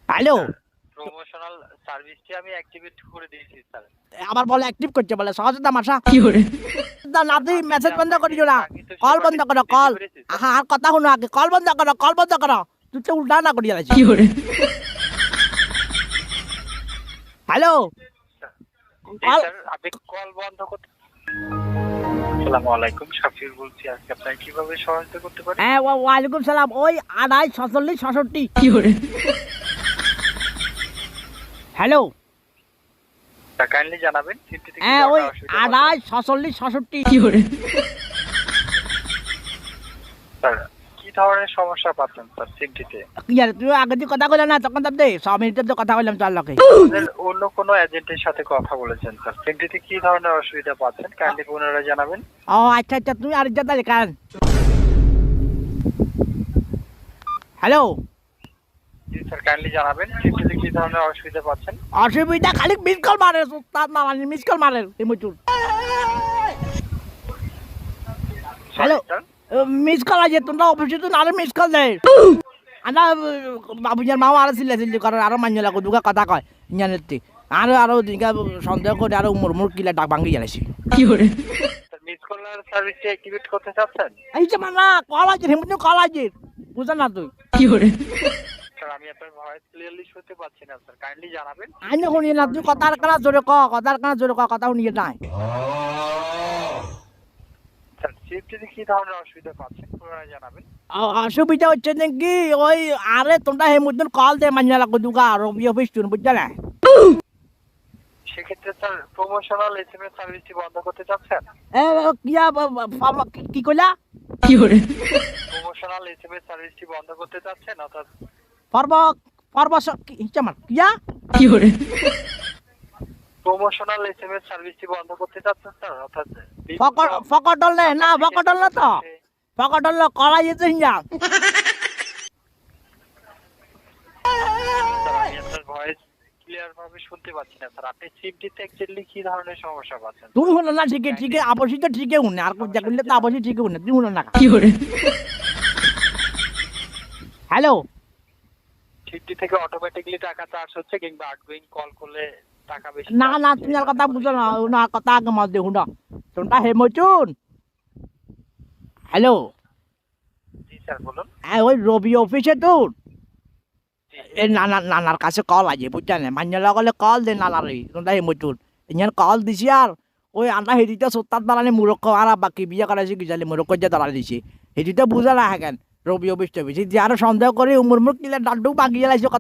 Hello, promotional সার্ভিসটি আমি activate করে দিয়েছি স্যার। আবার বলে অ্যাক্টিভ করছে বলে সহজে তামাশা। না তুই আমি যে মেসেজ বন্ধ আপনাকে করিও না, আগে তো কল বন্ধ সেবাটি করো দিতে কল। পেরেছি স্যার। আহা আর কথা শুনো আগে, কল বন্ধ করো, কল বন্ধ করো। তুই তো উল্টা না করিয়া লাগছি। হ্যালো, জি কল। স্যার, আপনি কল বন্ধ করতে। আসসালামু আলাইকুম, শাফিউর বলছি। আজকে আপনাকে কিভাবে সহায়তা করতে পারি? হ্যাঁ ওয়ালাইকুম সালাম। ওই 28 46 66। হ্যালো, তা কাইন্ডলি জানাবেন সিমটি থেকে কি হ্যাঁ ওই ধরনের অসুবিধা পাচ্ছেন? 28 46 66। স্যার কি ধরনের সমস্যা পাচ্ছেন স্যার সিমটিতে? কি আর তুই আগে যে কথা কইলাম না তখন তো দে 6 মিনিটের তো কথা কইলাম 4 লোকে। আমাদের অন্য কোনো এজেন্টের সাথে কথা বলেছেন স্যার। সিমটিতে কি ধরনের অসুবিধা পাচ্ছেন কাইন্ডলি পুনরায় জানাবেন। ও আচ্ছা আচ্ছা, তুমি আর যা তাহলে কান। হ্যালো, জি স্যার, কাইন্ডলি জানাবেন সিমটিতে কি ধরনের অসুবিধা পাচ্ছেন। অসুবিধা খালি মিস কল মারে, তার না মানে মিস কল মারে এই মচুর। হ্যালো, স্যার মিস কল আছে তোমরা অফিসে তো আরো মিস কল দেয়। আনা বাবুজার মাও আরো চিল্লি করে আরো মান্য লাগো দুগা কথা কয় জানেতি। আরো দিনকা সন্দেহ করে আরো মুরমুর কিলা ডাক ভাঙ্গি জানাইছি। স্যার মিস কলার সার্ভিসটি অ্যাক্টিভেট করতে চাচ্ছেন? এই যে মানা কল আছে হেমন্ত কল আছে, বুঝছ না তুই। স্যার আমি আপনার ভয়েস ক্লিয়ারলি শুনতে পাচ্ছি না স্যার, কাইন্ডলি জানাবেন। আইনে শুনি না তুই কথার কানা জোরে ক, কথার কানা জোরে ক, কথা শুনিয়ে নাই। স্যার সিমটিতে কি ধরনের অসুবিধা পাচ্ছেন পুনরায় জানাবেন। অসুবিধা হচ্ছে নাকি ওই আরে তোমরা হেমন্ত কল দে মান্য লাগো দুগা রবি অফিস তুই বুঝছ না। সেক্ষেত্রে স্যার প্রমোশনাল এসএমএস সার্ভিসটি বন্ধ করতে চাচ্ছেন? এ কিয়া কি কইলা? প্রমোশনাল এসএমএস সার্ভিসটি বন্ধ করতে চাচ্ছেন অর্থাৎ পর্ব পর্ব হিচামান কিয়া? প্রমোশনাল এসএমএস সার্ভিসটি বন্ধ করতে চাচ্ছেন স্যার অর্থাৎ ফকটল নে না, ফকটল না তো ফকটল কলা যেতে হিয়া। স্যার আমি আপনার ভয়েস ক্লিয়ার ভাবে শুনতে পাচ্ছি না স্যার। আপনি সিমটিতে অ্যাকচুয়ালি কি ধরনের সমস্যা পাচ্ছেন? তুমি শুনো না ঠিকই ঠিকই আবশ্যই তো ঠিকই শুনে আর যা করলে তো অবশ্যই ঠিকই শুনে, তুমি শুনো না। হ্যালো, সিমটি থেকে অটোমেটিকলি টাকা চার্জ হচ্ছে কিংবা আউটগোয়িং কল করলে টাকা বেশি না charge না হচ্ছে, তুমি আর এই কথা ধরনের বুঝো কোনো না, issue না কথা আগে মত দেখুন না তোমরা হেমচুন। হ্যালো, জি স্যার বলুন। ওই রবি অফিসে তোর জি এই নানার কাছে কল আছে বুঝছেন, মান্য লাগলে কল দে নানার তোমরা হেমচুন। ইয়ার কল দিছি আর ওই আন্না হেরিটা সত্তার দাঁড়ানি মুরক্ষ আর বাকি বিয়ে করাইছি কি জানি মুরক্ষ যে দাঁড়া দিছি হেরিটা বুঝা না হ্যাঁ রবি অফিস টফিস যে আরো সন্দেহ করে মুরমুর কিলে ডাড্ডু বাগিয়ে লাইছে।